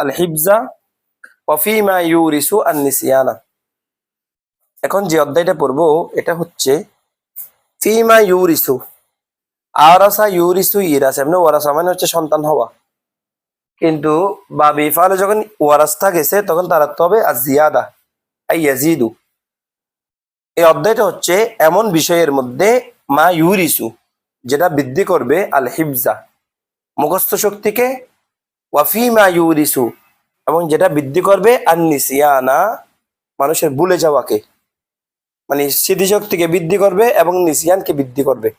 আল হিফজা ওয়া ফিমা ইউরিসু আন নিসিয়ানা। এখন যে অধ্যায়টা পড়বো এটা হচ্ছে ফিমা ইউরিসু। আরাসা ইউরিসু ইরাসা, এমনি ওয়ারাসা মানে হচ্ছে সন্তান হওয়া, কিন্তু বা বিফালে যখন ওয়ারাসা গেছে তখন তার অর্থ হবে আজিয়াদা আই ইয়াজিদু। এই অধ্যায়টা হচ্ছে এমন বিষয়ের মধ্যে মা ইউরিসু, যেটা বৃদ্ধি করবে আল হিফজা মুখস্থ শক্তিকে, ওয়াফি মা ইউরিসু এবং যেটা বৃদ্ধি করবে আন নিসিয়ানা মানুষের ভুলে যাওয়াকে, মানে স্মৃতিশক্তিকে বৃদ্ধি করবে এবং নিসিয়ানকে বৃদ্ধি করবে।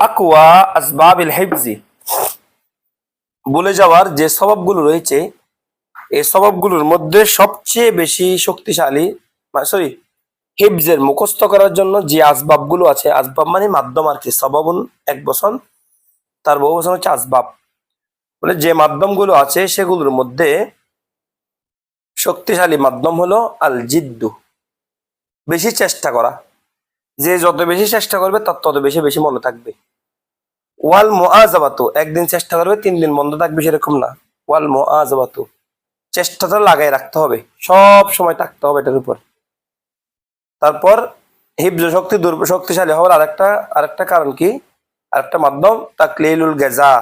আকওয়া আসবাবিল হিফজি, ভুলে যাওয়ার যে স্বভাবগুলো রয়েছে এই স্বভাবগুলোর মধ্যে সবচেয়ে বেশি শক্তিশালী, সরি, হিফজের মুখস্থ করার জন্য যে আসবাবগুলো আছে, আসবাব মানে মাধ্যম আর কি, সবাবুন এক বচন, তার বহু বচন হচ্ছে আসবাব, মানে যে মাধ্যমগুলো আছে সেগুলোর মধ্যে শক্তিশালী মাধ্যম হলো আল জিদ্দু, বেশি চেষ্টা করা। যে যত বেশি চেষ্টা করবে তার তত বেশি বেশি মনে থাকবে। ওয়াল মুআযাবাতু, একদিন চেষ্টা করবে 3 দিন বন্ধ থাকবে সেরকম না। ওয়াল মুআযাবাতু, চেষ্টাটা লাগাই রাখতে হবে, সব সময় থাকতে হবে এটার উপর। তারপর হিফজ শক্তি শক্তিশালী হওয়ার আরেকটা কারণ কি, আরেকটা মাধ্যম তাকলিলুল গেজা।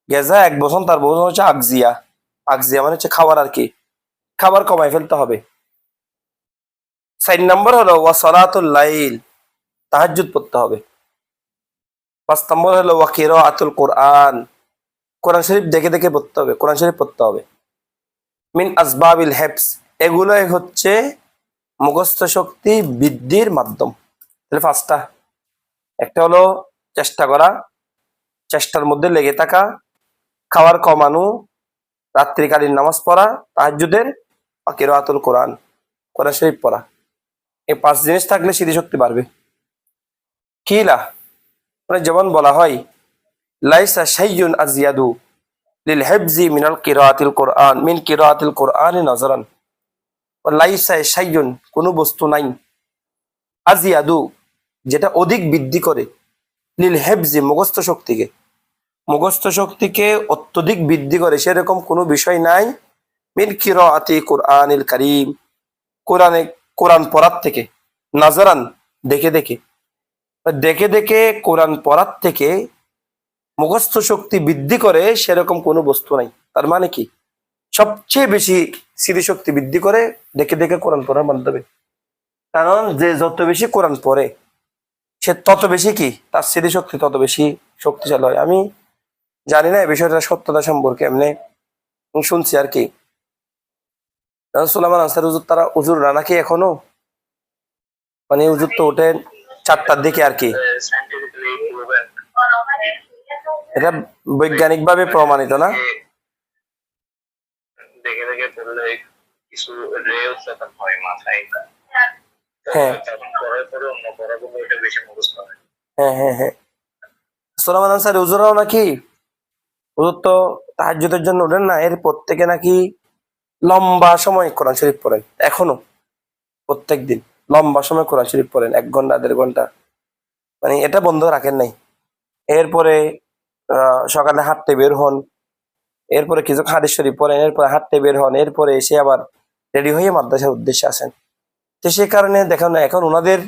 গেজা এক বছর, তার বছর হচ্ছে আগজিয়া। আগজিয়া মানে হচ্ছে খাবার আর কি, খাবার কমাই ফেলতে হবে। 4 নম্বর হলো ওয়া সালাতুল লাইল, তাহাজ্জুদ পড়তে হবে। 5 নম্বর হলো ওয়া কিরাআতুল কোরআন, কোরআন শরীফ দেখে দেখে পড়তে হবে, কোরআন শরীফ পড়তে হবে। মিন আসবাবিল হিফজ, এগুলোই হচ্ছে মুখস্থ শক্তি বৃদ্ধির মাধ্যম। তাহলে 5টা, একটা হলো চেষ্টা করা, চেষ্টার মধ্যে লেগে থাকা, খাবার কমানো, রাত্রিকালীন নামাজ পড়া তাহাজ্জুদের, কিরাআতুল কোরআন, কোরআন শরীফ পড়া। এই 5 জিনিস থাকলে স্মৃতিশক্তি বাড়বে। কিলা, মানে যেমন বলা হয় লাইসা শাইয়ুন আযয়াদু লিল হিফজি মিনাল কিরাআতিল কোরআন মিন কিরাআতিল কোরআনি নাজরান। লাইসা শাইয়ুন, কোনো বস্তু নাই, আযয়াদু যেটা অধিক বৃদ্ধি করে, লিল হিফজি মুখস্থ শক্তিকে, মুখস্থ শক্তিকে অত্যধিক বৃদ্ধি করে সেরকম কোনো বিষয় নাই, মিন কিরাআতি কোরআনিল কারীম, কোরআন পড়ার থেকে, নাজরান দেখে দেখে, দেখে দেখে কোরআন পড়ার থেকে মুখস্থ শক্তি বৃদ্ধি করে সেরকম কোনো বস্তু নাই। তার মানে কি, সবচেয়ে বেশি স্মৃতিশক্তি বৃদ্ধি করে দেখে দেখে কোরআন পড়ার মাধ্যমে। কারণ যে যত বেশি কোরআন পড়ে সে তত বেশি কি, তার স্মৃতিশক্তি তত বেশি শক্তিশালী হয়। আমি জানি না এই বিষয়টা সত্যতা সম্পর্কে, এমনি শুনছি আর কি। সুলাইমান আনসারী হুজুর, তারা হুজুররা নাকি এখনো, মানে হুজুর তো ওঠেন 4টার দিকে আর কি, এটা বৈজ্ঞানিক ভাবে প্রমাণিত না? দেখে দেখে পড়লে কিছু রে উৎপাদন হয় মাথায়, হ্যাঁ তখন পড়ার পরে অন্য পড়াগুলো এটা বেশি মুখস্থ হয়। হ্যাঁ, সুলাইমান আনসারী হুজুরাও নাকি, হুজুর তো তাহাজ্জুদের জন্য ওঠেন না, এর প্রত্যেকে নাকি লম্বা সময় কোরআন শরীফ পড়েন এখনো, প্রত্যেক দিন লম্বা সময় কোরআন শরীফ পড়েন, 1 ঘন্টা 1.5 ঘন্টা, মানে এটা বন্ধ রাখেন নাই। এরপরে সকালে হাঁটতে বের হন, এরপরে কিছু হাদিস শরীফ পড়েন, এরপরে হাঁটতে বের হন, এরপরে এসে আবার রেডি হয়ে মাদ্রাসার উদ্দেশ্যে আসেন। তো সে কারণে দেখেন না এখন ওনাদের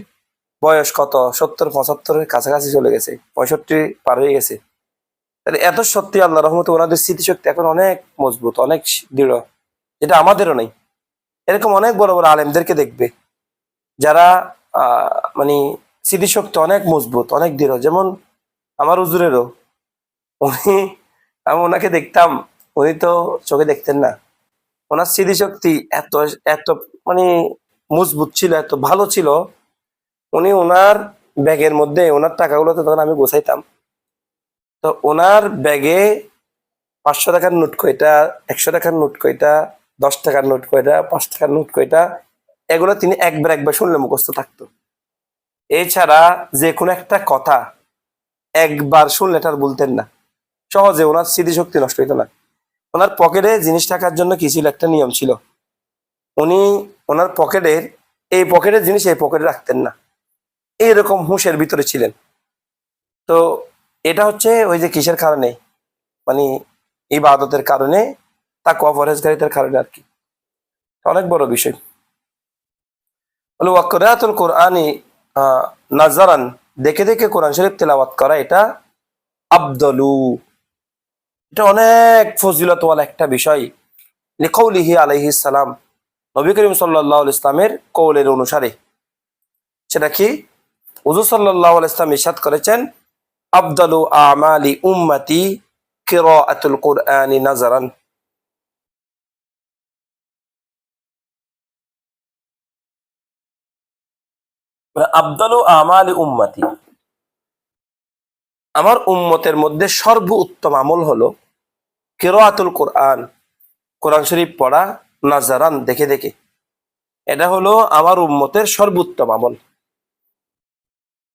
বয়স কত, 70-75 কাছাকাছি চলে গেছে, 65 পার হয়ে গেছে। তাহলে এত সত্যি আল্লাহ রহমতে ওনাদের স্মৃতিশক্তি এখন অনেক মজবুত, অনেক দৃঢ়, যেটা আমাদেরও নেই। এরকম অনেক বড় বড় আলেমদেরকে দেখবে যারা মানে স্মৃতিশক্তি অনেক মজবুত, অনেক দৃঢ়, যেমন আমার হুজুরেরও, উনি, আমি ওনাকে দেখতাম, উনি তো চোখে দেখতেন না, ওনার স্মৃতিশক্তি এত এত মানে মজবুত ছিল, এত ভালো ছিল। উনি ওনার ব্যাগের মধ্যে ওনার টাকাগুলো তো তখন আমি গোছাইতাম, তো ওনার ব্যাগে 500 টাকার নোট কয়টা, 100 টাকার নোট কয়টা, 10 টাকার নোট কয়টা, 5 টাকার নোট কয়টা, এগুলো তিনি একবার শুনলে মুখস্থ থাকতো। এছাড়া যে কোনো একটা কথা একবার শুনলে তার বলতেন না, সহজে ওনার স্মৃতিশক্তি নষ্ট হইতো না। ওনার পকেটে জিনিস রাখার জন্য কি ছিল, একটা নিয়ম ছিল, উনি ওনার পকেটের এই পকেটের জিনিস এই পকেটে রাখতেন না, এইরকম হুঁশের ভিতরে ছিলেন। তো এটা হচ্ছে ওই যে কিসের কারণে, মানে ইবাদতের কারণে, তাকওয়া পরহেজগারিতার কারণে আর কি। অনেক বড় বিষয় হলো ওয়াকরাতুল কোরআনি নাজারান, দেখে দেখে কোরআন শরীফ তেলাওয়াত করা, এটা আফদলু, এটা অনেক ফজিলতওয়ালা একটা বিষয়। লিকাউলিহি আলাইহিস সালাম, নবী করিম সাল্লাল্লাহু আলাইহি ইসলামের কওলের অনুসারে। সেটা কি? হুজুর সাল্লাল্লাহু আলাইহি ইসলাম ইরশাদ করেছেন, আফদালু আমালি উম্মতি কিরাআতুল কুরআনি নাজারান। আফদালু আমালি উম্মতি, আমার উম্মতের মধ্যে সর্বোত্তম আমল হলো কিরাআতুল কুরআন, কোরআন শরীফ পড়া, নাজারান, দেখে দেখে। এটা হলো আমার উম্মতের সর্বোত্তম আমল।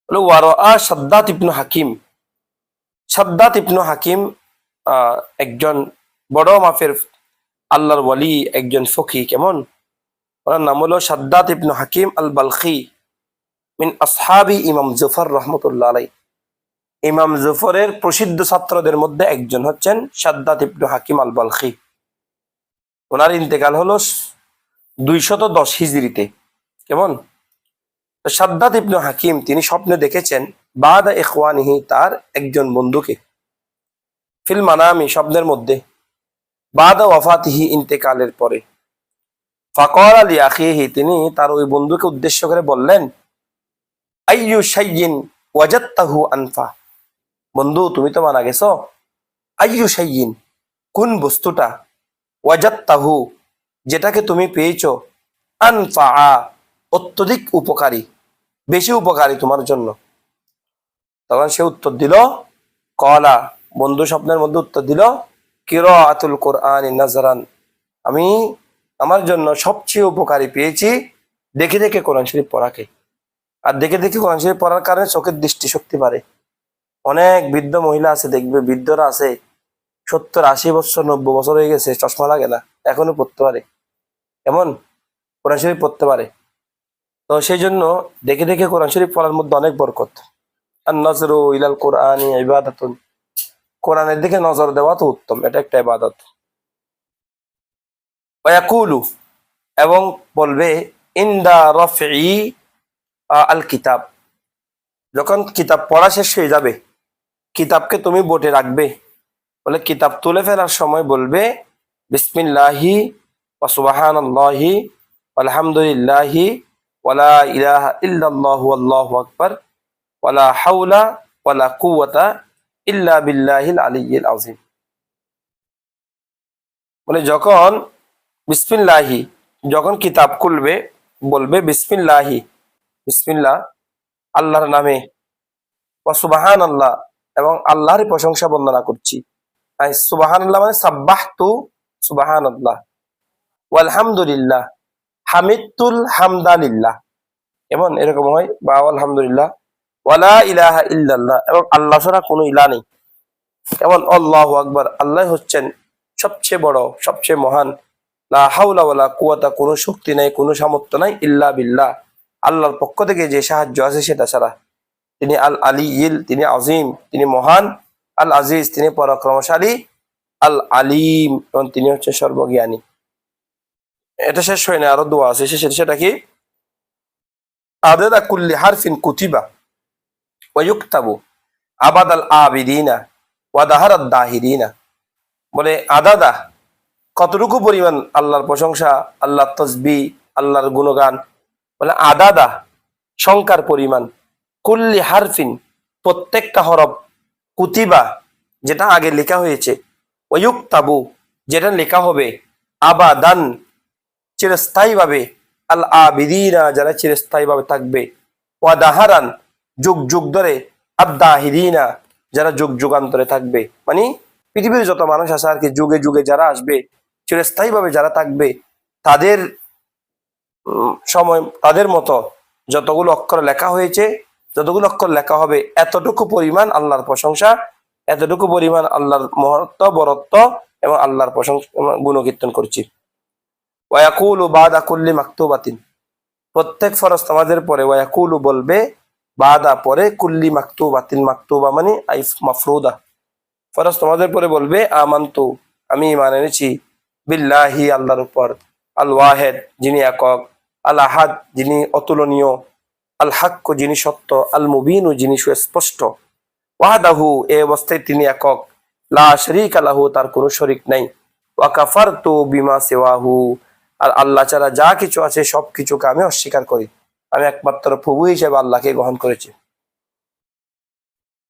হলো ওয়ারাআ শাদ্দাদ ইবনে হাকিম, শাদ্দাদ ইবনে হাকিম একজন বড় মাপের আল্লাহর ওয়ালি, একজন ফকি। কেমন? ওনার নাম হলো শাদ্দাদ ইবনে হাকিম আল বালখি, মিন আসহাবি ইমাম জুফর রহমতুল্লাহ আলাই। ইমাম জুফরের প্রসিদ্ধ ছাত্রদের মধ্যে একজন হচ্ছেন শাদ্দাদ ইবনে হাকিম আল বালখি। ওনার ইন্তেকাল হলো 210 হিজরিতে। কেমন? তো শাদ্দাদ ইবনে হাকিম তিনি স্বপ্নে দেখেছেন বাদা ইখওয়ানিহি, তার একজন বন্ধুকে, ফিল মানামি, স্বপ্নের মধ্যে, বাদা ওয়াফাতিহি, ইন্তেকালের পরে। ফাকাল আলী আখিহি, তিনি তার ওই বন্ধুকে উদ্দেশ্য করে বললেন, আইয়ু শাইইন ওয়াজাদতাহু আনফা, বন্ধু তুমি তো মারা গেছো, আইয়ু শাইইন, কোন বস্তুটা, ওয়াজাদতাহু, যেটাকে তুমি পেয়েছো, আনফা, অত্যধিক উপকারী, বেশি উপকারী তোমার জন্য। তখন সে উত্তর দিল, কলা, বন্ধু স্বপ্নের মধ্যে উত্তর দিল, কিরাআতুল কুরআনি নাজরান, আমি আমার জন্য সবচেয়ে উপকারী পেয়েছি দেখে দেখে কোরআন শরীফ পড়াকে। আর দেখে দেখে কোরআন শরীফ পড়ার কারণে চোখের দৃষ্টি শক্তি বাড়ে। অনেক বৃদ্ধ মহিলা আছে, দেখবে বৃদ্ধরা আছে 70-80 বছর 90 বছর হয়ে গেছে, চশমা লাগে না, এখনো পড়তে পারে। এমন কোরআন শরীফ পড়তে পারে। তো সেই জন্য দেখে দেখে কোরআন শরীফ পড়ার মধ্যে অনেক বরকত। আর নজরু ইলাল কোরআনি ইবাদাতুন, কোরআনের দিকে নজর দেওয়া তো উত্তম, এটা একটা ইবাদত। ওয়াকুলু, এবং বলবে, ইনদা রফি আল কিতাব, যখন কিতাব পড়া শেষ হয়ে যাবে, কিতাবকে তুমি বোটে রাখবে, বলে কিতাব তুলে ফেলার সময় বলবে, বিসমিল্লাহি ওয়া সুবহানাল্লাহি আলহামদুলিল্লাহি ওয়ালা ইলাহা ইল্লাল্লাহু আল্লাহু আকবার ওয়ালা হাওলা ওয়ালা কুওয়াতা ইল্লা বিল্লাহিল আলিয়্যিল আযীম। বলে যখন বিসমিল্লাহি, যখন কিতাব খুলবে বলবে বিসমিল্লাহি, বিসমিল্লাহ, আল্লাহর নামে, ওয়া সুবহানাল্লাহ, এবং আল্লাহর প্রশংসা বর্ণনা করছি। সুবহানাল্লাহ মানে সাব্বাহতু সুবহানাল্লাহ, ওয়ালহামদুলিল্লাহ, হামিদতুল হামদালিল্লাহ, এমন এরকম হয়, বা আলহামদুলিল্লাহ, ওয়ালা ইলাহা ইল্লাল্লাহ, এবং আল্লাহ ছাড়া কোনো ইলাহ নেই, এমন আল্লাহু আকবার, আল্লাহ হচ্ছেন সবচেয়ে বড়, সবচেয়ে মহান, লা হাওলা ওয়ালা কুওয়াতা, কোনো শক্তি নাই, কোনো সামর্থ্য নাই, ইল্লা বিল্লাহ, আল্লাহর পক্ষ থেকে যে সাহায্য আছে সেটা ছাড়া। তিনি আল আলিয়্যিল, তিনি আজিম, তিনি মহান, আল আজিজ, তিনি পরাক্রমশালী, আল আলিম, এবং তিনি হচ্ছে সর্বজ্ঞানী। এটা শেষ হয় না, আরো দোয়া আছে শেষে, সেটা কি, আদাদা কুল্লি হারফিন কুতিবা ওয়া ইউকতাবু আবাদাল আবিদিনা ওয়া দাহারাদ দাহিরিনা। বলে আদাদা, কতটুকু পরিমাণ আল্লাহর প্রশংসা, আল্লাহর তসবিহ, আল্লাহর গুণগান। বলে আদাদা, সংখ্যার পরিমাণ, কুল্লি হারফিন, প্রত্যেকটা হরফ, কুতিবা, যেটা আগে লেখা হয়েছে, ওয়ুক্তাবু, যেটা লেখা হবে, আবাদান, চিরস্থায়ী ভাবে, আল আবিদিনা, যারা চিরস্থায়ী ভাবে থাকবে, ওয়া দাহারান, যুগ যুগ ধরে, আদ-দাহিরিনা, যারা যুগ যুগান্তরে থাকবে। মানে পৃথিবীর যত মানুষ আছে আর কি, যুগে যুগে যারা আসবে, চিরস্থায়ী ভাবে যারা থাকবে, তাদের সময়, তাদের মতো যতগুলো অক্ষর লেখা হয়েছে, যতগুলো অক্ষর লেখা হবে, এতটুকু পরিমাণ আল্লাহর প্রশংসা, এতটুকু পরিমাণ আল্লাহর মহত্ব, বরত্ব, এবং আল্লাহর প্রশংসা, গুণকীর্তন করছি। ওয়াকুলু বাদা কুল্লি মাকতুবাতিন, প্রত্যেক ফরজ নামাজের পরে ওয়াকুলু বলবে, বাদা পরে কুল্লি মাকতুবাতিন, মাকতুবা মানে মাফরুদা, ফরজ তোমাদের পরে বলবে আমান্তু আমি ঈমান এনেছি, বিল্লাহি আল্লাহর উপর, আল ওয়াহেদ যিনি একক, আল আহাদ যিনি অতুলনীয়, আল হাক্কু যিনি সত্য, আল মুবিনু যিনি সুস্পষ্ট, ওয়াহদাহু এই অবস্থায় তিনি একক, লা শারীকা লাহু তার কোনো শরীক নাই, ওয়া কাফারতু বিমা সিওয়াহু আর আল্লাহ ছাড়া যা কিছু আছে সব কিছুকে আমি অস্বীকার করি, আমি একমাত্র প্রভু হিসেবে আল্লাহকে গ্রহণ করেছি।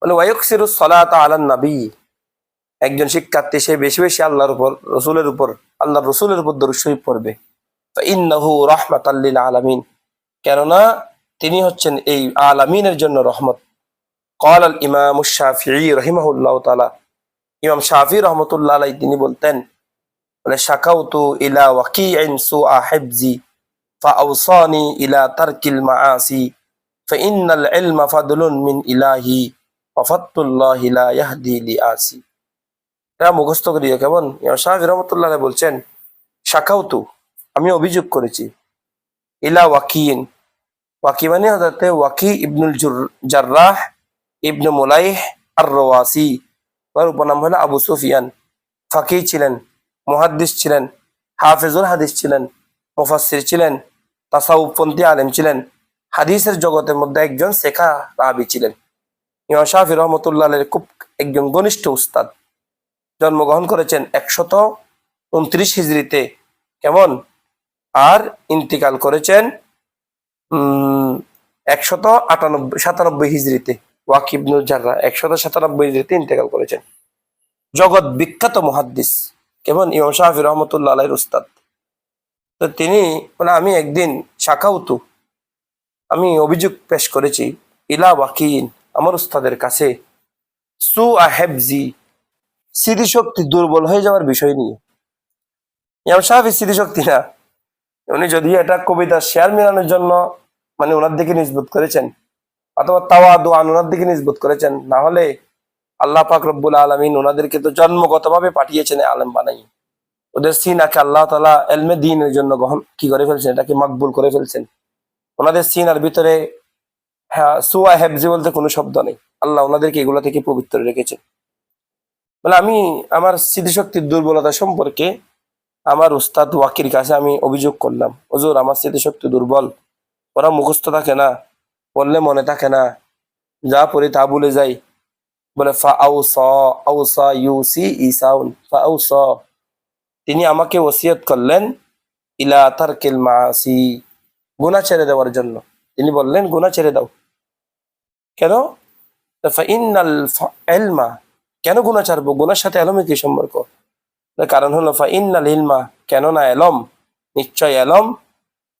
মানে ওয়ায়ুকসিরু সলাতা আলান নবী, একজন শিক্ষার্থী সে বেশি বেশি আল্লাহর উপর আল্লাহর রসুলের উপর দরুদ শরীফ পড়বে। ইন্নাহু রাহমাতাল লিল আলামিন, কেননা তিনি হচ্ছেন এই আলামিনের জন্য রহমত। ক্বাল আল ইমাম শাফিঈ রাহিমাহুল্লাহ তাআলা, ইমাম শাফিঈ রাহমাতুল্লাহ আলাইহি তিনি বলতেন, মানে শাকাউতু ইলা ওয়াকিইন সুআ হিফজি ফাআওসানি ইলা তারকিল মাআসি ফাইন্নাল ইলমা ফাদলুন মিন ইলাহি ওয়া ফাতুল্লাহি লা ইয়াহদি লিআসি। এটা মুখস্থ করিও কেমন। ইমাম শাফিঈ রাহমাতুল্লাহ আলাইহি বলছেন, শাকাউতু আমি অভিযোগ করেছি, ইলা ওয়াকিইন, ওয়াকি মানে হযরতে ওয়াকি ইবনুল জাররাহ ইবনে মুলাইহ আর রওয়াসি, তার উপনাম হলো আবু সুফিয়ান, ফাকিহ ছিলেন, মুহাদ্দিস ছিলেন, হাফেজুল হাদিস ছিলেন, মুফাসসির ছিলেন, তাসাউফপন্থী আলেম ছিলেন, হাদিসের জগতের মধ্যে একজন শেখা রাবি ছিলেন। ইমাম শাফিঈ রাহমাতুল্লাহ আলাইহি খুব একজন ঘনিষ্ঠ উস্তাদ। জন্মগ্রহণ করেছেন 129 হিজরিতে, কেমন, আর ইন্তিকাল করেছেন 197 হিজরিতে। ওয়াকি ইবনুল জাররাহ 197 হিজরিতে ইন্তেকাল করেছেন। জগৎ বিখ্যাত মুহাদ্দিস, কেমন, ইমাম শাফিঈ রাহমাতুল্লাহ আলাইহির উস্তাদ। তো তিনি মানে আমি একদিন শাকাউতু আমি অভিযোগ পেশ করেছি, ইলা ওয়াকিন আমার উস্তাদের কাছে, সুআ হিফজি স্মৃতিশক্তি দুর্বল হয়ে যাওয়ার বিষয় নিয়ে। ইমাম শাফিঈ স্মৃতিশক্তি না, উনি যদিও এটা কবিতা শেয়ার মেলানোর জন্য মানে ওনার দিকে নিসবত করেছেন, অথবা তাওয়াদু আন ওনার দিকে নিসবত করেছেন, না হলে আল্লাহ পাক রব্বুল আলামিন ওনাদেরকে তো জন্মগতভাবে পাঠিয়েছেন আলেম বানাই। ওদের সিনাকে আল্লাহ তাআলা ইলমে দ্বীনের জন্য গ্রহণ কি করে ফেলছেন, এটাকে মাকবুল করে ফেলছেন। ওনাদের সিনার ভিতরে হ্যাঁ সুআ হিফজি বলতে কোনো শব্দ নেই, আল্লাহ ওনাদেরকে এগুলো থেকে পবিত্র রেখেছেন। বলে আমি আমার স্মৃতিশক্তির দুর্বলতা সম্পর্কে আমার উস্তাদ ওয়াকির কাছে আমি অভিযোগ করলাম, হুজুর আমার স্মৃতিশক্তি দুর্বল, ওরা মুখস্থ থাকে না, পড়লে মনে থাকে না, যা পড়ি তা ভুলে যাই। বলে আউসা ইউসি ইসাউন ফাআউসা, তিনি আমাকে ওসিয়ত করলেন ইলা তারকিল মাআসি, গুনাহ ছেড়ে দেওয়ার জন্য। তিনি বললেন গুনাহ ছেড়ে দাও। কেন? ফাইন্নাল ইলমা, কেন গুনাহ ছাড়বো, গুনার সাথে ইলমের কি সম্পর্ক? কারণ হলো ফাইন্নাল ইলমা, কেননা ইলম, নিশ্চয় ইলম,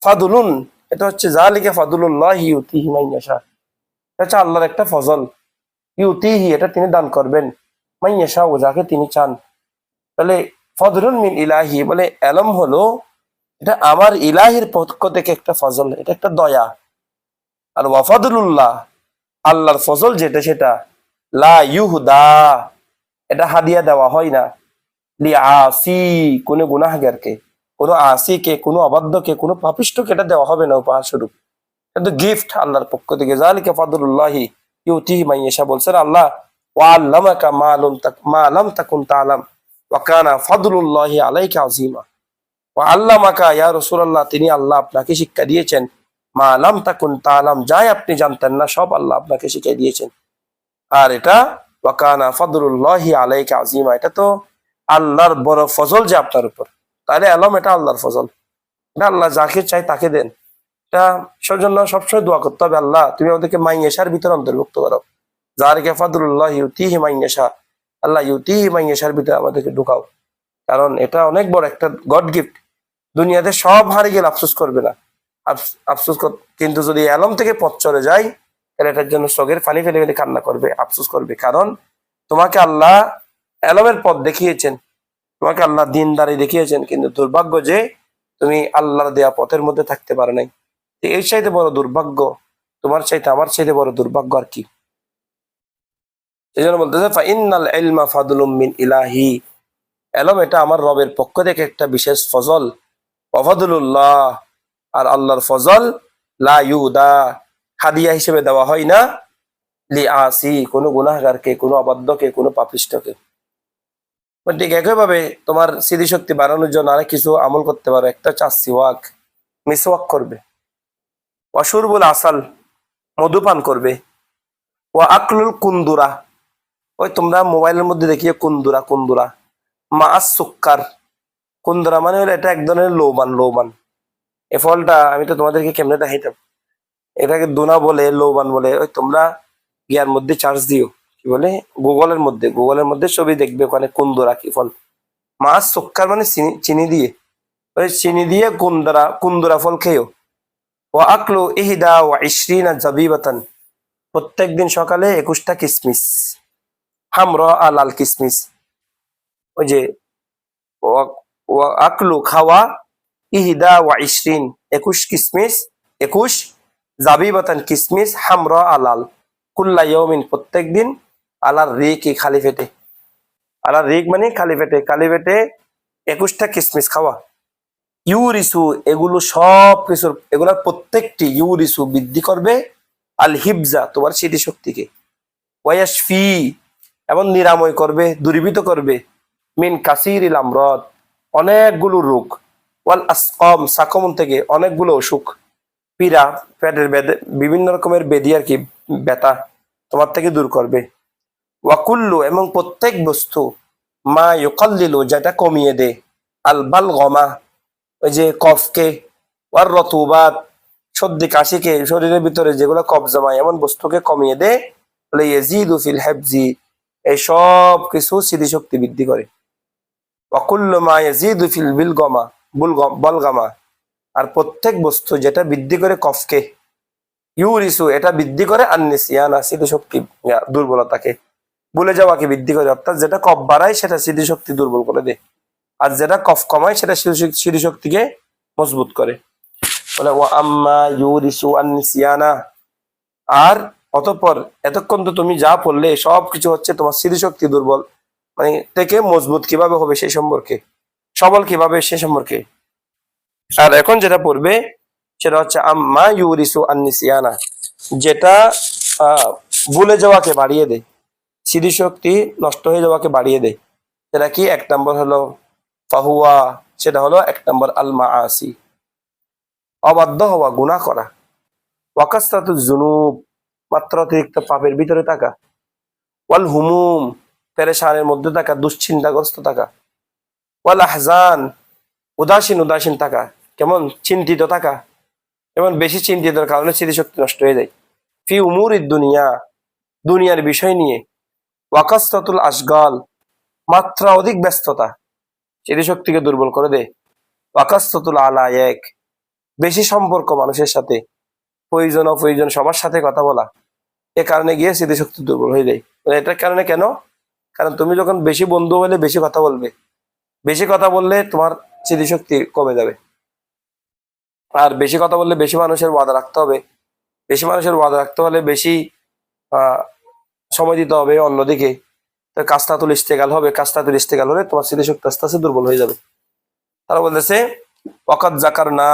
ফাদুলুন, এটা হচ্ছে যালিকা ফাদুলুল্লাহি ইউতিহি মান ইয়াশা, এটা হচ্ছে আল্লাহর একটা ফজল, ইউতিহি এটা তিনি দান করবেন, মান ইয়াশা ও যাকে তিনি চান। তাহলে ফদলুন মিন ইলাহি বলে ইলম হলো এটা আমার ইলাহির পক্ষ থেকে একটা ফজল, এটা একটা দয়া। আর ওয়াফাদুল্লাহ আল্লাহর ফজল যেটা সেটা লা ইউহদা, এটা হাদিয়া দেওয়া হয় না, লি আসি কোনো গুনাহগারকে, কোনো আসিকে, কোনো অবাধ্যকে, কোনো পাপিষ্ঠকে এটা দেওয়া হবে না উপহার স্বরূপ, এটা গিফট আল্লাহর পক্ষ থেকে। যালিকা ফাদলুল্লাহি ইউতিহি মান ইয়াশা, বলছেন আল্লাহ ওয়া আল্লামাকা মা লাম তাকুন তাআলাম ওয়া কানা ফাদলুল্লাহি আলাইকা আযীমা। ওয়া আল্লামাকা ইয়া রাসূলুল্লাহ, তিনি আল্লাহ আপনাকে শিক্ষা দিয়েছেন, মা লাম তাকুন তাআলাম, যাই আপনি জানতেন না সব আল্লাহ আপনাকে শিখিয়ে দিয়েছেন। আর এটা ওয়া কানা ফাদলুল্লাহি আলাইকা আযীমা, এটা তো আল্লাহর বড় ফজল যে আপনার উপর। তাহলে ইলম এটা আল্লাহর ফজল, এটা আল্লাহ যাকে চাই তাকে দেন। এটা সেজন্য সবসময় দোয়া করতে হবে, আল্লাহ তুমি আমাদেরকে মান ইয়াশার ভিতরে অন্তর্ভুক্ত করো। যালিকা ফাদলুল্লাহ ইউতিহি মান ইয়াশা, আল্লাহ ইউতিহি মান ইয়াশার ভিতরে আমাদেরকে ঢুকাও, কারণ এটা অনেক বড় একটা গড গিফট। দুনিয়াতে সব হারিয়ে গেলে আফসোস করবে না, আফসোস কিন্তু যদি ইলম থেকে পথ চলে যায় তাহলে এটার জন্য চোখের পানি ফেলে ফেলে কান্না করবে, আফসোস করবে। কারণ তোমাকে আল্লাহ ইলমের পথ দেখিয়েছেন, তোমাকে আল্লাহ দ্বীনদারি দেখিয়েছেন, কিন্তু দুর্ভাগ্য যে তুমি আল্লাহর দেয়া পথের মধ্যে থাকতে পারো নাই। এই চাইতে বড় দুর্ভাগ্য, তোমার চাইতে আমার চাইতে বড় দুর্ভাগ্য আর কি। এই জন্য বলতেছে ফাইন্নাল ইলমা ফাদলুম মিন ইলাহি, ইলম এটা আমার রবের পক্ষ থেকে একটা বিশেষ ফজল। ওয়া ফাদলুল্লাহ, আর আল্লাহর ফজল লা ইউদা, হাদিয়া হিসেবে দেওয়া হয় না লি আসি, কোনো গুনাহগারকে, কোনো অবাধ্যকে, কোনো পাপিষ্ঠকে। ঠিক একইভাবে তোমার স্মৃতিশক্তি বাড়ানোর জন্য আরেক কিছু আমল করতে পারো। একটা হচ্ছে সিওয়াক, মিসওয়াক করবে। ওয়াশুরবুল আসাল, মধুপান করবে। ওয়া আকলুল কুন্দুরা, ওই তোমরা মোবাইলের মধ্যে দেখিয়ে কুন্দুরা, কুন্দুরা মা আস সুক্কার। কুন্দুরা মানে হলো এটা এক ধরনের লৌবান, লৌবান। এ ফলটা আমি তো তোমাদেরকে কেমনে দেখাইতাম, এটাকে দোনা বলে, লৌবান বলে। ওই তোমরা গিয়ার মধ্যে চার্জ দিও, কি বলে, গুগলের মধ্যে, গুগলের মধ্যে ছবি দেখবে ওখানে কুন্দুরা কি ফল। মাছ সুক্কার মানে চিনি, চিনি দিয়ে, ওই চিনি দিয়ে কুন্দুরা, কুন্দুরা ফল খেয়েও। ও আকলো ইহিদা ওয়া ইশরিনা জাবিবাতান, প্রত্যেকদিন সকালে 21টা কিসমিস, হামরা আর লাল কিসমিস। ওই যে আকলু খাওয়া, ইহিদা ওয়া ইশরিন 21 কিসমিস, 21 জাবিবাতান কিসমিস, হামরা আলাল, কুল্লা ইয়াউমিন প্রত্যেকদিন, আলার রিকি খালি পেটে। আলার রিক মানে খালি পেটে, খালি পেটে 21টা কিসমিস খাওয়া। ইউরিসু, এগুলো সব কিছুর, এগুলোর প্রত্যেকটি ইউরিসু বৃদ্ধি করবে আল হিবজা, তোমার স্মৃতি শক্তিকে। ওয়াশফি, এবং নিরাময় করবে, দূরীভূত করবে মিন কাসিরিল আমরাদ, অনেকগুলো রোগ। ওয়াল আসকাম, সাকম থেকে অনেকগুলো অসুখ, পীড়া, পেটের বেদে, বিভিন্ন রকমের বেদি আর কি, ব্যথা তোমার থেকে দূর করবে। ওয়াকুল্লু, এবং প্রত্যেক বস্তু, মা ইউকাল্লিলু, যেটা কমিয়ে দে, আল বালগমা, ওই যে কফকে, ওয়ার রতুবাত, সর্দি কাশিকে, শরীরের ভিতরে যেগুলো কফ জমায় এমন বস্তুকে কমিয়ে দে। ইয়াজিদু ফিল হিফজি, এই সব কিছু স্মৃতিশক্তি বৃদ্ধি করে। ওয়াকুল্লু মা ইয়াজিদু ফিল বিলগমা, বলগামা, আর প্রত্যেক বস্তু যেটা বৃদ্ধি করে কফকে, ইউরিসু, এটা বৃদ্ধি করে আননিসিয়ানা, স্মৃতিশক্তি দুর্বলতাকে, ভুলে যাওয়াকে বৃদ্ধি করে। অর্থাৎ যেটা কফ বাড়ায় সেটা স্মৃতিশক্তি দুর্বল করে দেয়, আর যেটা কফ কমায় সেটা স্মৃতিশক্তিকে মজবুত করে। বলে ও আম্মা ইউরিসু আননিসিয়ানা, আর অতঃপর এতক্ষণ তো তুমি যা পড়লে সব কিছু হচ্ছে তোমার স্মৃতিশক্তি দুর্বল মানে থেকে মজবুত কিভাবে হবে সেই সম্পর্কে, সবল কিভাবে সে সম্পর্কে। আর এখন যেটা পড়বে সেটা হচ্ছে আম্মা ইউরিসু আননিসিয়ানা, যেটা ভুলে যাওয়াকে বাড়িয়ে দেয়, স্মৃতিশক্তি নষ্ট হয়ে যাওয়াকে বাড়িয়ে দেয়। সেটা কি? এক নম্বর হলো ফাহুয়া, সেটা হলো এক নম্বর আল মাআসি, অবাধ্য হওয়া, গুনাহ করা। ওয়াকাসরাতুজ জুনুব, মাত্রাতিরিক্ত পাপের ভিতরে থাকা। ওয়াল হুমুম, পেরেশানের মধ্যে থাকা, দুশ্চিন্তাগ্রস্ত থাকা। ওয়াল আহজান, উদাসীন উদাসীন থাকা, কেমন চিন্তিত থাকা, যেমন বেশি চিন্তিতর কারণে স্মৃতিশক্তি নষ্ট হয়ে যায়। ফি উমুরিদ দুনিয়া, দুনিয়ার বিষয় নিয়ে। ওয়াকাসরাতুল আশগাল, মাত্রা অধিক ব্যস্ততা স্মৃতিশক্তিকে দুর্বল করে দেয়। ওয়াকাসরাতুল আলায়েক, বেশি সম্পর্ক মানুষের সাথে, প্রয়োজন অপ্রয়োজন সবার সাথে কথা বলা, এ কারণে গিয়ে স্মৃতিশক্তি দুর্বল হয়ে যায়। এটার কারণে কেন? কারণ তুমি যখন বেশি বন্ধু হলে বেশি কথা বলবে, বেশি কথা বললে তোমার স্মৃতিশক্তি কমে যাবে। আর বেশি কথা বললে বেশি মানুষের ওয়াদা রাখতে হবে, বেশি মানুষের ওয়াদা রাখতে হলে বেশি আহ সময় দিতে হবে অন্যদিকে। তো কাজটাতুল ইস্তেগাল হবে, কাজটাতুল ইস্তেগাল হলে তোমার স্মৃতিশক্তি আস্তে আস্তে দুর্বল হয়ে যাবে। তারা বলতেছে ওয়াকাদ জাকার না,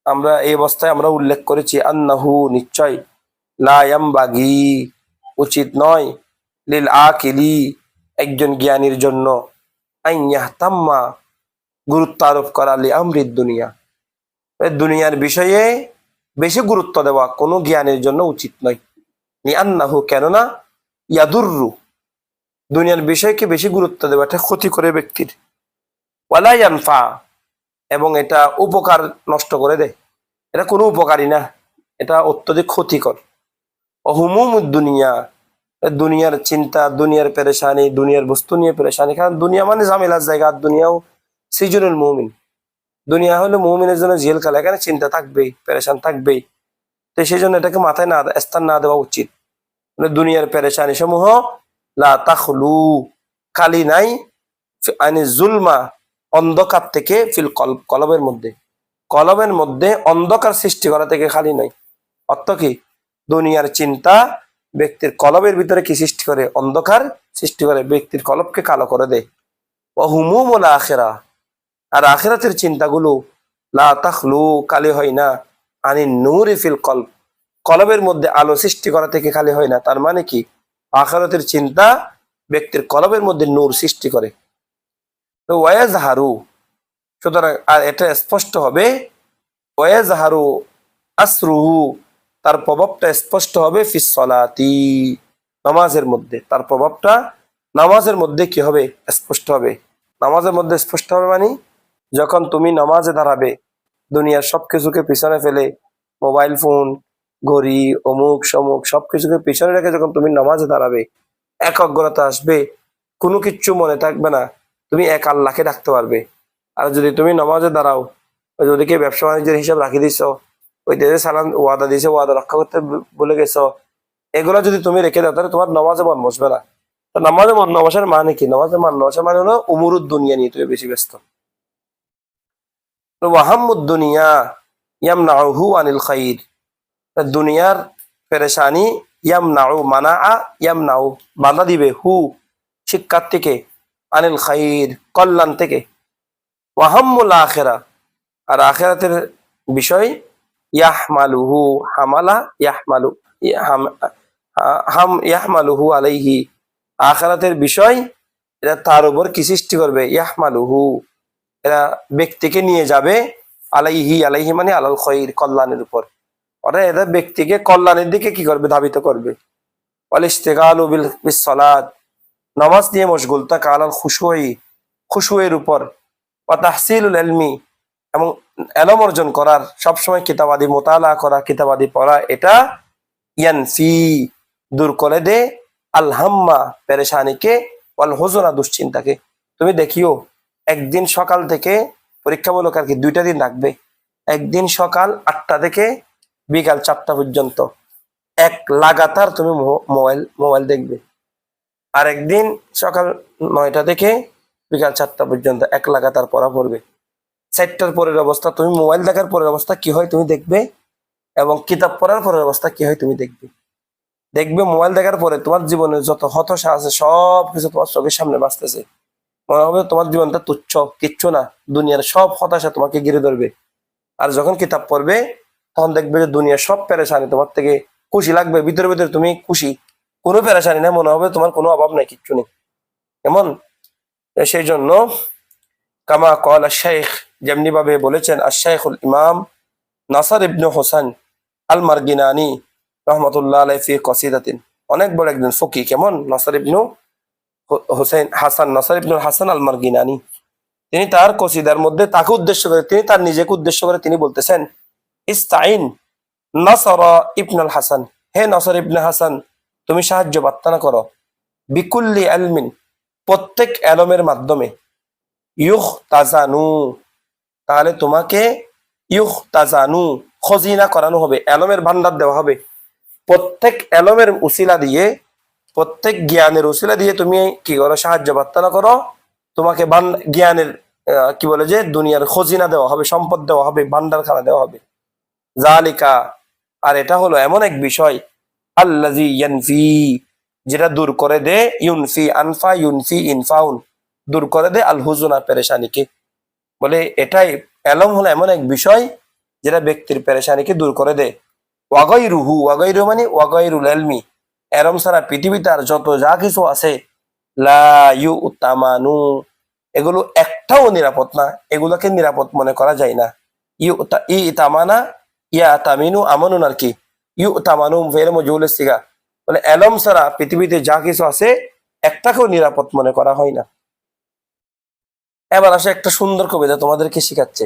আমরা এই অবস্থায় আমরা উল্লেখ করেছি আন্নাহু, নিশ্চয়, লা ইয়ামবাগি, উচিত নয়, লিল আকিলি, একজন জ্ঞানীর জন্য, আন ইয়াহতাম্মা, গুরুত্ব আরোপ করা, লি আমরিদ দুনিয়া, দুনিয়ার বিষয়ে বেশি গুরুত্ব দেওয়া কোনো জ্ঞানের জন্য উচিত নয়। লিআন্নাহু, কেননা, ইয়াদুররু, দুনিয়ার বিষয়কে বেশি গুরুত্ব দেওয়া এটা ক্ষতি করে ব্যক্তির। ওয়ালা ইয়ানফা, এবং এটা উপকার নষ্ট করে দেয়, এটা কোনো উপকারী না, এটা অত্যধিক ক্ষতিকর। অহুমুমুদ দুনিয়া, দুনিয়ার চিন্তা, দুনিয়ার পেরেশানি, দুনিয়ার বস্তু নিয়ে পেরেশানি। কারণ দুনিয়া মানে ঝামেলার জায়গা, আর দুনিয়াও সৃজনুল মুমিন, দুনিয়া হলো মুমিনের জন্য জেল খেলা, এখানে চিন্তা থাকবেই, পেরেশান থাকবেই। তো সেই জন্য এটাকে মাথায় না, স্থান না দেওয়া উচিত। মানে দুনিয়ার পেরেশানি সমূহ লা তাখলু, খালি নাই, আনি জুলমা, অন্ধকার থেকে, ফিল কলব, কলবের মধ্যে, কলবের মধ্যে অন্ধকার সৃষ্টি করা থেকে খালি নয়। অর্থ কি? দুনিয়ার চিন্তা ব্যক্তির কলবের ভিতরে কি সৃষ্টি করে? অন্ধকার সৃষ্টি করে, ব্যক্তির কলবকে কালো করে দেয়। ওয়াহুমুমুল আখিরা, আর আখিরাতের চিন্তাগুলো লা তাখলু, কালি হয় না, আনি নূরি ফিল কলব, কলবের মধ্যে আলো সৃষ্টি করা থেকে খালি হয় না। তার মানে কি, আখিরাতের চিন্তা ব্যক্তির কলবের মধ্যে নূর সৃষ্টি করে। তো ওয়াজহারু, সুতরাং আর এটা স্পষ্ট হবে, ওয়াজহারু আসরুহু, তার প্রভাবটা স্পষ্ট হবে ফিস সলাতি, নামাজের মধ্যে। তার প্রভাবটা নামাজের মধ্যে কি হবে? স্পষ্ট হবে। নামাজের মধ্যে স্পষ্ট হবে মানে, যখন তুমি নামাজে দাঁড়াবে, দুনিয়ার সবকিছুকে পিছনে ফেলে, মোবাইল ফোন, ঘড়ি, অমুক সমুক সবকিছুকে পিছনে রেখে যখন তুমি নামাজে দাঁড়াবে, একাগ্রতা আসবে, কোনো কিচ্ছু মনে থাকবে না, তুমি এক আল্লাহকে ডাকতে পারবে। আর যদি তুমি নামাজে দাঁড়াও, ওই যে ওদিকে ব্যবসা বাণিজ্যের হিসাব রাখি দিছ, ওই দেশে সালাম ওয়াদা দিছে, ওয়াদা রক্ষা করতে বলে গেছো, এগুলো যদি তুমি রেখে দাও, তাহলে তোমার নামাজে মন বসবে না। তো নামাজে মন না বসার মানে কি? নামাজে মন না বসার মানে হলো উমুরুদ দুনিয়া নিয়ে তুমি বেশি ব্যস্ত। ওয়াহাম্মুদ দুনিয়া ইয়ামনাউহু আনিল খাইর, দুনিয়ার পেরেশানি, ইয়ামনাউ মানাআ ইয়ামনাউ, বাধা দিবে, হু শিক্ষার্থীকে, আনিল খাইর কল্যাণ থেকে। ওয়াহাম্মুল আখিরা, আর আখিরাতের বিষয়, ইয়াহমালুহু হামালা ইয়াহমালু, ইয়াহমালুহু আলাইহি, আখিরাতের বিষয় এটা তার উপর কি সৃষ্টি করবে? ইয়াহমালুহু, এরা ব্যক্তিকে নিয়ে যাবে, আলাইহি, আলাইহি মানে আলাল খাইর, কল্যাণের উপর। অর্থাৎ এরা ব্যক্তিকে কল্যাণের দিকে কি করবে? ধাবিত করবে। ওয়াল ইশতিগালু বিস সালাত, নামাজ নিয়ে মশগুল থাকা, আলাল খুশুই, খুশুয়ের উপর, ওয়া তাহসিলুল ইলমি, এবং এলম অর্জন করার, সবসময় কিতাবাদি মোতালা করা, কিতাবাদি পড়া, এটা ইয়ানফি দূর করে দে, আল হাম্মা পেরেশানিকে, ওয়াল হুজুনা দুশ্চিন্তাকে। তুমি দেখিও, একদিন সকাল থেকে, পরীক্ষামূলক আর কি 2টা দিন রাখবে, একদিন সকাল 8টা থেকে বিকাল 4টা পর্যন্ত এক লাগাতার তুমি মোবাইল দেখবে, আর একদিন সকাল 9টা থেকে বিকাল 4টা পর্যন্ত এক লাগাতার পড়া পড়বে। 4টার পরের অবস্থা, তুমি মোবাইল দেখার পরের অবস্থা কি হয় তুমি দেখবে, এবং কিতাব পড়ার পরের অবস্থা কি হয় তুমি দেখবে। দেখবে মোবাইল দেখার পরে তোমার জীবনের যত হতাশা আছে সব কিছু তোমার চোখের সামনে বাঁচতেছে, মনে হবে তোমার জীবনটা তুচ্ছ, কিচ্ছু না, দুনিয়ার সব হতাশা তোমাকে ঘিরে ধরবে। আর যখন কিতাব পড়বে, তখন দেখবে যে দুনিয়ার সব পেরেশানি তোমার থেকে খুশি লাগবে, ভিতরে ভিতরে তুমি খুশি, কোনো পেরেশানি নাই, মনে হবে তোমার কোনো অভাব নাই, কিচ্ছু নেই। এমন, সেই জন্য কামা কল আশ-শাইখ, যেমনি ভাবে বলেছেন আশ-শাইখুল ইমাম নাসার ইবনে হোসেন আল মারগিনানি রহমতুল্লাহ আলাইহি ফি কসিদাতিন, অনেক বড় একজন ফকি। কেমন? নাসার ইবনু হোসেন হাসান, নাসার ইবনুল হাসান আল মারগিনানি, তিনি তার কসিদার মধ্যে তাকে উদ্দেশ্য করে, তিনি তার নিজেকে উদ্দেশ্য করে তিনি বলতেছেন, ইস্তাইন নাসার ইবনুল হাসান, হে নাসার ইবনে হাসান, তুমি সাহায্য প্রার্থনা করো, বিকুল্লি আলমিন, প্রত্যেক এলমের মাধ্যমে, ইউহ তাজানু, তাহলে তোমাকে ইউহ তাজানু খজিনা করানো হবে, এলমের ভান্ডার দেওয়া হবে। প্রত্যেক এলমের উসিলা দিয়ে, প্রত্যেক জ্ঞানের উসিলা দিয়ে তুমি কি করো? সাহায্য প্রার্থনা করো, তোমাকে জ্ঞানের কি বলে যে দুনিয়ার খজিনা দেওয়া হবে, সম্পদ দেওয়া হবে, ভান্ডারখানা দেওয়া হবে। জালিকা, আর এটা হলো এমন এক বিষয়, আল্লাযী ইয়ানফি, যেটা দূর করে দে, ইউনফি আনফা ইউনফি ইনফাউন, দূর করে দে আল হুজুনা পেরেশানিকে। বলে এটাই এলম হলো এমন এক বিষয় যেটা ব্যক্তির পেরেশানিকে দূর করে দে। ওয়াগাইরুহু, ওয়াগাইরু মানে ওয়াগাইরুল ইলমি, এরম সারা পৃথিবীতে আর যত যা কিছু আছে, লা ইউতামানু, এগুলো একটাও নিরাপদ না, এগুলোকে নিরাপদ মনে করা যায় না। ইতামানা ইয়া তামিনু আমানুন, আর কি ইউতামানু ফের মজুলের সিগা, মানে এলম সারা পৃথিবীতে যা কিছু আছে একটাকেও নিরাপদ মনে করা হয় না। এবার আসে একটা সুন্দর কবিতা তোমাদেরকে শিখাচ্ছে,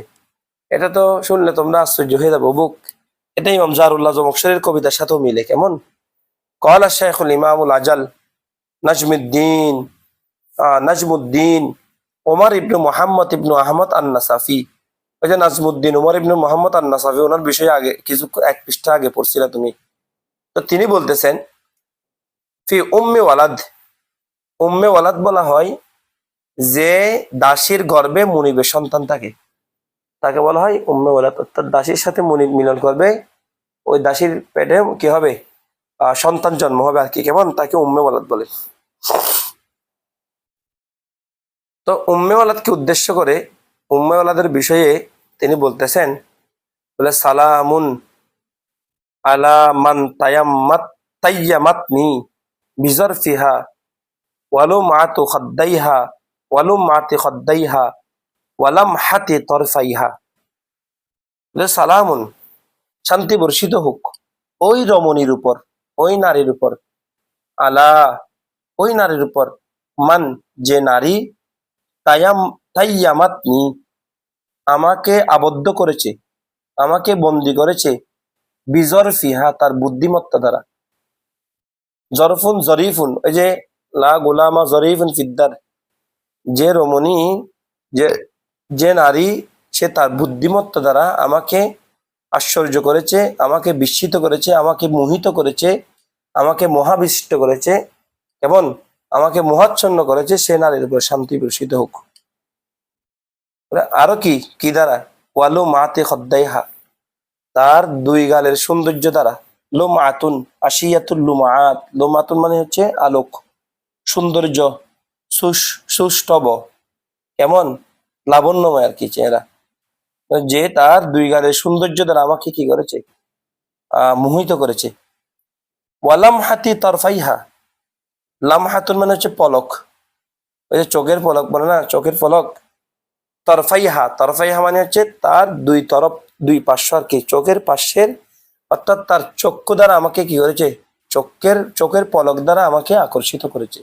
এটা তো শুনলে তোমরা আশ্চর্য হয়ে যাবো বুক। এটা ইমাম জারুল্লাহ জমকশরীর কবিতার সাথেও মিলে। কেমন? কলা শাইখুল ইমামুল আজাল নাজমুদ্দিন নাজমুদ্দিন ওমর ইবনু মোহাম্মদ ইবনু আহমদ আন-নাসাফি, ওই যে নাজমুদ্দিন ওমর ইবনু মোহাম্মদ আন-নাসাফি, ওনার বিষয়ে আগে কিছু 1 পৃষ্ঠা আগে পড়ছিলে তুমি। তো তিনি বলতেছেন, ফি উম্মে ওয়ালাদ, উম্মে ওয়ালাদ বলা হয় যে দাসীর গর্ভে মুনিবের সন্তান থাকে, তাকে বলা হয় উম্মে ওয়ালাদ। অর্থাৎ দাসীর সাথে মুনিব মিলন করবে, ওই দাসীর পেটে কি হবে? সন্তান জন্ম হবে আর কি। কেমন? তাকে উম্মে ওয়ালাদ বলে। তো উম্মে ওয়ালাদকে উদ্দেশ্য করে উম্মে ওয়ালাদের বিষয়ে তিনি বলতেছেন, বলে সালামুন আলা মান তাইয়ামাতনি বিজরফিহা ওয়ালুমাতু খাদ্দাইহা ওয়ালুমাতি খাদ্দাইহা ওয়ালামহাতি তরফাইহা। সালামুন, শান্তি বর্ষিত হোক ওই রমণীর উপর, ওই নারীর উপর, আলা, ওই নারীর উপর, মান, যে নারী, তাইয়ামাতনি, আমাকে আবদ্ধ করেছে, আমাকে বন্দী করেছে, বিজরফিহা, তার বুদ্ধিমত্তা দ্বারা। জরফুন জরিফুন, ওই যে লা গোলামা জরিফুন ফিদ্দার, যে রমণী, যে যে নারী, সে তার বুদ্ধিমত্তা দ্বারা আমাকে আশ্চর্য করেছে, আমাকে বিস্মিত করেছে, আমাকে মোহিত করেছে, আমাকে মহাবিষ্ট করেছে এবং আমাকে মোহাচ্ছন্ন করেছে, সে নারীর উপর শান্তি বর্ষিত হোক। আরো কি কি দ্বারা? ওয়ালু মাতে খদ্দাইহা, তার দুই গালের সৌন্দর্য দ্বারা। লোমাতুন, আশিয়াতুল লুমাআত, লোমাতুন মানে হচ্ছে আলোক, সৌন্দর্য, সুষ্টব, কেমন লাবণ্যময় আর কি চেহারা, যে তার দুই গালের সৌন্দর্য দ্বারা আমাকে কি করেছে? মোহিত করেছে। ওয়ালামহাতি তরফাইহা, লামহাতুন মানে হচ্ছে পলক, ওই যে চোখের পলক বলে না, চোখের পলক। তরফাইহা, তরফাইহা মানে হচ্ছে তার দুই তরফ, দুই পার্শ্ব আর কি, চোখের পার্শ্বের, অর্থাৎ তার চক্ষু দ্বারা আমাকে কি করেছে? চোখের পলক দ্বারা আমাকে আকর্ষিত করেছে।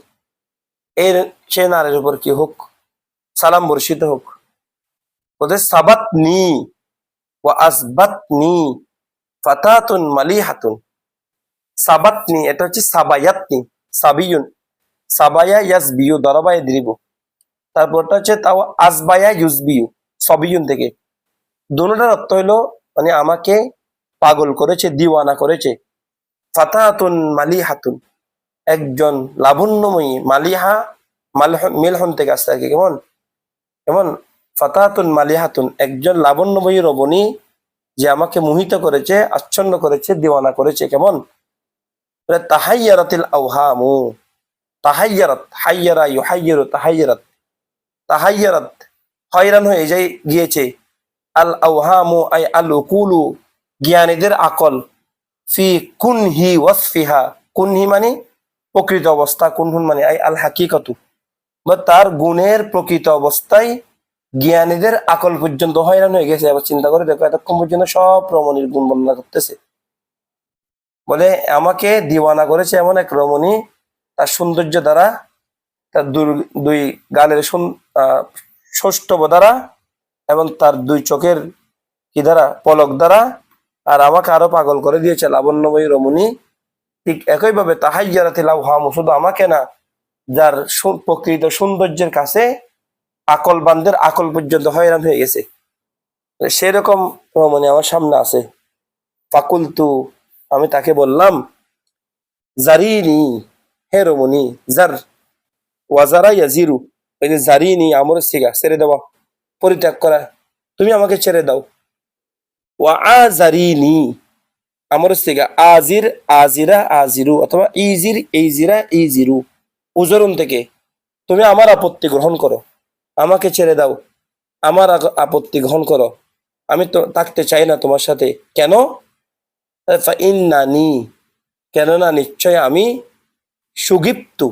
এর সে নারীর উপর কি হোক? সালাম বর্ষিত হোক। ওদের সাবাতনি ওয়া আসবাতনি ফাতাতুন মালিহাতুন। সাবাতনি, এটা হচ্ছে সাবায়াতনি, সাবিয়ুন, সাবায়া ইয়াসবিয়ু, দরাবা ইয়াদরিবু। তারপরটা হচ্ছে তাও আসবায়া ইউসবিয়ু, সবিয়ুন থেকে। দুটোটার অর্থ হইলো মানে আমাকে পাগল করেছে, দিওয়ানা করেছে। ফাতাতুন মালিহাতুন, একজন লাবণ্যময়ী, মালিহা মিলহন থেকে আসছে আর কি, কেমন কেমন ফাতাতুন মালিহাতুন, একজন লাবণ্যময়ী রমণী, যে আমাকে মোহিত করেছে, আচ্ছন্ন করেছে, দিওয়ানা করেছে, কেমন? তাহাইয়ারাতিল আওহামু, তাহাইয়ারাত, হাইয়ারা ইউহাইয়িরু, তাহাইয়ারাত, তাহাইয়ারাত, হয়রান হয়ে যাই গিয়েছে, আল আওহামু আই আল উকুলু, জ্ঞানীদের আকল, ফি কুনহি ওয়াসফিহা, কুনহি মানে প্রকৃত অবস্থা, কুনহুন মানে আই আল হাকিকতু, বা তার গুণের প্রকৃত অবস্থায় জ্ঞানীদের আকল পর্যন্ত হয়রান হয়ে গেছে। আবার চিন্তা করে দেখো, এতক্ষণ পর্যন্ত সব রমণীর গুণ বর্ণনা করতেছে, বলে আমাকে দিওয়ানা করেছে এমন এক রমণী, তার সৌন্দর্য দ্বারা, তার দুই গালের সৌষ্ঠব দ্বারা, এবং তার দুই চোখের কি দ্বারা? পলক দ্বারা, আর আমাকে আরো পাগল করে দিয়েছে লাবণ্যময়ী রমণী। ঠিক একইভাবে তাহাইয়ারাতিল আওহামু, শুধু আমাকে না, যার প্রকৃত সৌন্দর্যের কাছে আকলবানদের আকল পর্যন্ত হয়রান হয়ে গেছে, সেরকম রমণী আমার সামনে আছে। ফাকুলতু, আমি তাকে বললাম, জারিনি, হে রমণী, জার, ওয়াজারা ইয়াজিরু, ওই যে জারিনি, আমর সিগা, ছেড়ে দেওয়া, পরিত্যাগ করা, তুমি আমাকে ছেড়ে দাও। ওয়া আজারিনি, আমর সিগা, আজির, আজিরা, আজিরু, অথবা ইজির, ইজিরা, ইজিরু, উজরুন থেকে, তুমি আমার আপত্তি গ্রহণ করো, আমাকে ছেড়ে দাও, আমার আপত্তি গ্রহণ করো, আমি তো থাকতে চাই না তোমার সাথে। কেন? ইন্নানি, কেননা নিশ্চয় আমি, সুগিপ্তু,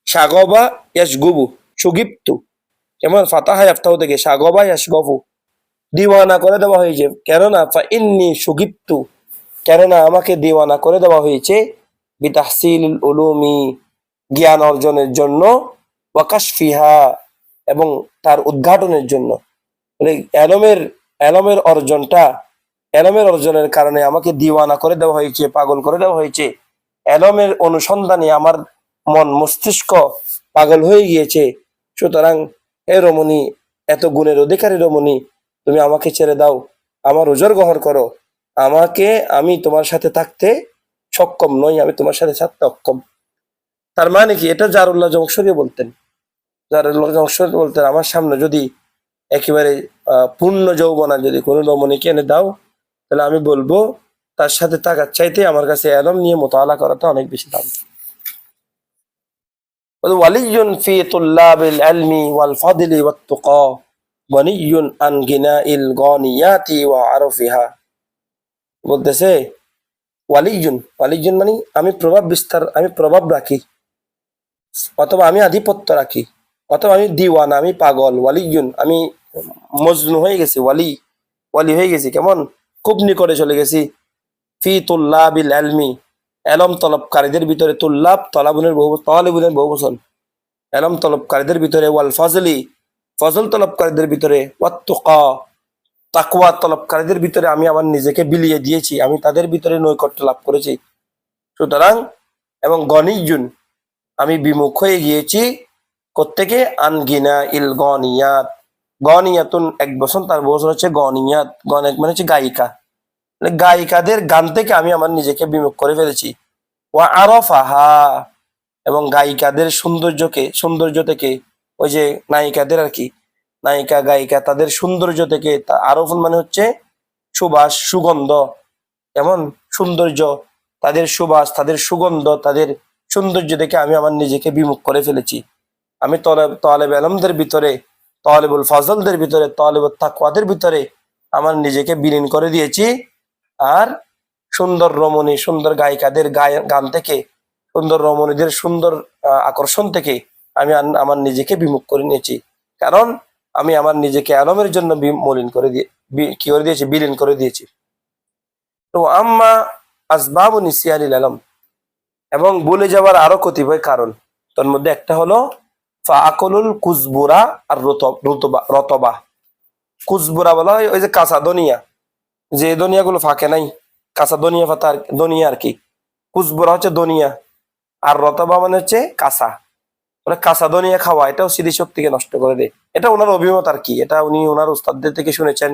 সাগবা ইয়াসগুবু, সুগিপ্তু, যেমন ফাতাহা ইয়াফতাহু থেকে সাগবা ইয়াসগফু, দিওয়ানা করে দেওয়া হয়েছে। কেননা ইন্নি সুগিপ্তু, কেননা আমাকে দিওয়ানা করে দেওয়া হয়েছে, বিতাহসিলুল উলুমি, জ্ঞান অর্জনের জন্য, ওয়াকাশফিহা, এবং তার উদ্ঘাটনের জন্য। এলমের অর্জনটা, এলমের অর্জনের কারণে আমাকে দিওয়ানা করে দেওয়া হয়েছে, পাগল করে দেওয়া হয়েছে। এলমের অনুসন্ধানে আমার মন মস্তিষ্ক পাগল হয়ে গিয়েছে। সুতরাং হে রমণী, এত গুণের অধিকারী রমণী, তুমি আমাকে ছেড়ে দাও, আমার ওজর গ্রহণ করো, আমি তোমার সাথে থাকতে সক্ষম নই, আমি তোমার সাথে থাকতে অক্ষম। তার মানে কি? এটা জারুল্লাহ জংশরী বলতেন, জারুল্লাহ জংশরী বলতেন, আমার সামনে যদি একেবারে পূর্ণ যৌবনা যদি কোনো রমণীকে এনে দাও, তাহলে আমি বলবো তার সাথে থাকার চাইতে আমার কাছে এলম নিয়ে মোতালা করাটা অনেক বেশি দাম। ওয়ালিয়ুন ফি তুল্লাবিল ইলমি ওয়াল ফাদলি ওয়াত তুকা, ওয়ানিয়ুন আন গিনাইল গানিয়াতি ওয়া আরফিহা। বলতেছে ওয়ালিজুন মানে আমি আমি প্রভাব রাখি, অথবা আমি আধিপত্য রাখি, অথবা আমি দিওয়ানা, আমি পাগল। ওয়ালিজুন আমি মজনু হয়ে গেছি, ওয়ালি হয়ে গেছি, কেমন খুব নিকটে চলে গেছি। ফি তুল্লাবিল ইলমি, এলম তলবকারীদের ভিতরে, তালিবুনের বহু বচন, এলম তলবকারীদের ভিতরে, ওয়াল ফজলি, ফজল তলবকারীদের ভিতরে, ওয়াত তুকা, তাকওয়া তলবকারীদের ভিতরে আমি আমার নিজেকে বিলিয়ে দিয়েছি, আমি তাদের ভিতরে নৈকট্য লাভ করেছি। সুতরাং এবং গনিজুন আমি বিমুখ হয়ে গিয়েছি কোত্থেকে, আনগিনা ইল গনিয়াত, গনিয়াতুন এক বছর, তার বছর হচ্ছে গনিয়াত, গনেক মানে হচ্ছে গায়িকা, মানে গায়িকাদের গান থেকে আমি আমার নিজেকে বিমুখ করে ফেলেছি। ওয়া আরফাহা, এবং গায়িকাদের সৌন্দর্য থেকে, ওই যে নায়িকাদের আর কি, নায়িকা গায়িকা তাদের সৌন্দর্য থেকে, আরফুল মানে হচ্ছে সুবাস সুগন্ধ, এমন সৌন্দর্য, তাদের সুবাস, তাদের সুগন্ধ, তাদের সৌন্দর্য দেখে আমি আমার নিজেকে বিমুখ করে ফেলেছি। আমি তলেব আলমদের ভিতরে, তলেবুল ফজলদের ভিতরে, তলেবুল তাকওয়াদের ভিতরে আমার নিজেকে বিলীন করে দিয়েছি। আর সুন্দর রমণী, সুন্দর গায়িকাদের গান থেকে, সুন্দর রমণীদের সুন্দর আকর্ষণ থেকে আমি আমার নিজেকে বিমুখ করে নিয়েছি। কারণ আমি আমার নিজেকে আলমের জন্য মলিন করে দিয়ে কি করে দিয়েছি, বিলীন করে দিয়েছি। তো আম্মা আসবাবু নিসিয়ানিল আলম, এবং ভুলে যাওয়ার আরো কতিপয় কারণ, তার মধ্যে একটা হলো ফাআকুলুল কুজবুরা আর রতবা। কুজবুরা বলা হয় ওই যে কাঁচা দনিয়া, যে দনিয়াগুলো ফাঁকে নাই, কাঁচা দনিয়া পাতা, দনিয়া আর কি। কুজবুরা হচ্ছে দনিয়া, আর রতবা মানে হচ্ছে কাঁচা, মানে কাঁচা দনিয়া খাওয়া, এটাও স্মৃতিশক্তিকে নষ্ট করে দেয়। এটা ওনার অভিমত আর কি, এটা উনি ওনার উস্তাদদের থেকে শুনেছেন,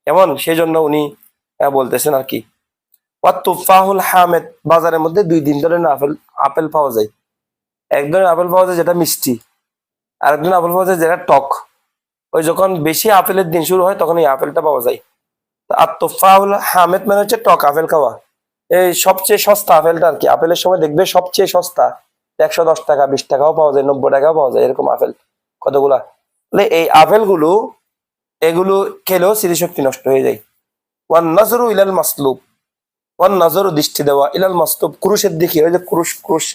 এমন সেই জন্য উনি বলতেছেন আর কি। তুফাহুল হামেদ, বাজারের মধ্যে দুই ধরনের আপেল পাওয়া যায়। এক ধরনের আপেল পাওয়া যায় যেটা মিষ্টি, আর এক ধরনের আপেল পাওয়া যায় যেটা টক। ওই যখন বেশি আপেলের দিন শুরু হয় তখন এই আপেলটা পাওয়া যায়। আর তুফাহুল হামেদ মানে হচ্ছে টক আপেল খাওয়া। এই সবচেয়ে সস্তা আপেলটা আর কি, আপেলের সময় দেখবে সবচেয়ে সস্তা 110 টাকা, 20 টাকাও পাওয়া যায়, 90 টাকাও পাওয়া যায়, এরকম আপেল কতগুলা। এই আপেলগুলো এগুলো খেলেও স্মৃতিশক্তি নষ্ট হয়ে যায়। ওয়ান নজরু ইলাল মাসলুব, ওয়ান নজরু দৃষ্টি দেওয়া, ইলাল মাসলুব ক্রুশের দিকে, ওই যে ক্রুশ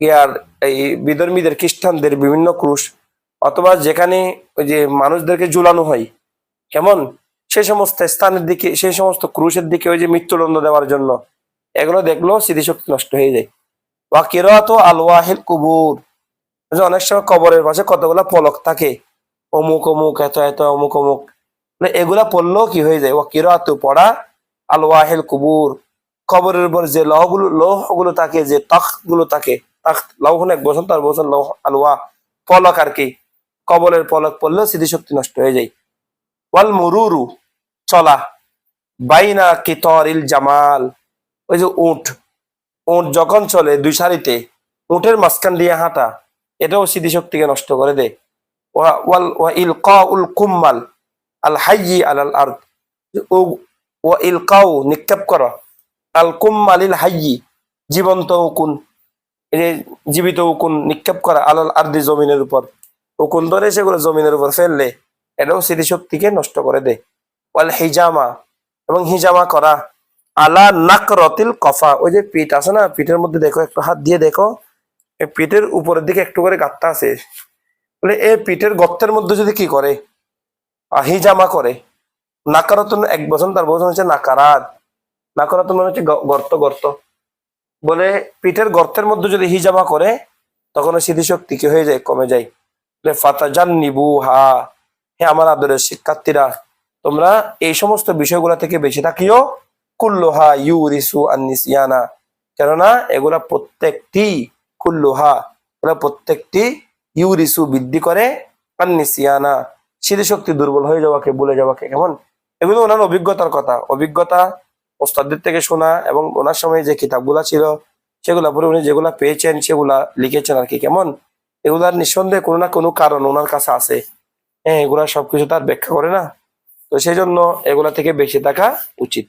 ইয়ার এই বিধর্মীদের, খ্রিস্টানদের বিভিন্ন ক্রুশ, অথবা যেখানে ওই যে মানুষদেরকে ঝুলানো হয়, কেমন সেই সমস্ত স্থানের দিকে, সেই সমস্ত ক্রুশের দিকে, ওই যে মৃত্যুদণ্ড দেওয়ার জন্য, এগুলো দেখলেও স্মৃতিশক্তি নষ্ট হয়ে যায়। ওয়া কিরাতু আলওয়াহিল কুবুর, অনেক সময় কবরের পাশে কতগুলা পলক থাকে, অমুক অমুক এত এত অমুক অমুক, এগুলা পড়লেও কি হয়ে যায়, ওয়া কিরাতু পড়া, আলওয়াহিল কুবুর কবরের উপর যে লৌহগুলো থাকে, যে তখ্ত গুলো থাকে, তখ্ত লৌহ এক বছর, তার বছর লৌহ, আলওয়া পলক আর কি, কবরের পলক পড়লেও স্মৃতিশক্তি নষ্ট হয়ে যায়। ওয়াল মুরুরু চলা, বাইনা কিতরিল জামাল, ওই যে উট যখন চলে দুই সারিতে, উটের মাঝখান দিয়ে হাঁটা, এটাও স্মৃতিশক্তিকে নষ্ট করে দেয়। ওয়া ইলকাউল কুম্মাল আল হাইয়ি আলাল আরদ, ওয়া ইলকাউ নিক্ষেপ করা, আল কুম্মালিল হাইয়ি জীবন্ত উকুন, এই যে জীবিত উকুন নিক্ষেপ করা, আলাল আরদি জমিনের উপর, উকুন ধরে সেগুলো জমিনের উপর ফেললে এটাও স্মৃতিশক্তিকে নষ্ট করে দেয়। ওয়াল হিজামা, এবং হিজামা করা, আলা নাকরতিল কফা, ওই যে পিঠ আছে না, পিঠের মধ্যে দেখো, একটু হাত দিয়ে দেখো, এই পিঠের উপরের দিকে একটু করে গাঁটটা আছে, বলে এই পিঠের গর্তের মধ্যে যদি কি করে, হিজামা করে, নাকারাতুন এক বছর, তার বছর হচ্ছে নাকারাত, নাকারাতুন মানে হচ্ছে গর্ত, বলে পিঠের গর্তের মধ্যে যদি হিজামা করে তখন স্মৃতিশক্তি কি হয়ে যায়, কমে যায়। ফাতাজান্নিবু হা, হে আমার আদরের শিক্ষার্থীরা, তোমরা এই সমস্ত বিষয়গুলা থেকে বেঁচে থাকিও। কুল্লুহা ইউরিসু আন-নিসিয়ানা, কেননা এগুলা প্রত্যেকটি, কুল্লুহা এগুলা প্রত্যেকটি, ইউরিসু বৃদ্ধি করে, আন-নিসিয়ানা স্মৃতিশক্তি দুর্বল হয়ে যাওয়াকে, ভুলে যাওয়াকে। কেমন এগুলো ওনার অভিজ্ঞতার কথা, অভিজ্ঞতা ওস্তাদদের থেকে শোনা, এবং ওনার সময় যে কিতাবগুলা ছিল সেগুলা পরে উনি যেগুলা পেয়েছেন সেগুলা লিখেছেন আর কি। কেমন এগুলার নিঃসন্দেহে কোনো না কোনো কারণ ওনার কাছে আছে, হ্যাঁ, এগুলা সবকিছু তার ব্যাখ্যা করে না, তো সেই জন্য এগুলা থেকে বেঁচে থাকা উচিত।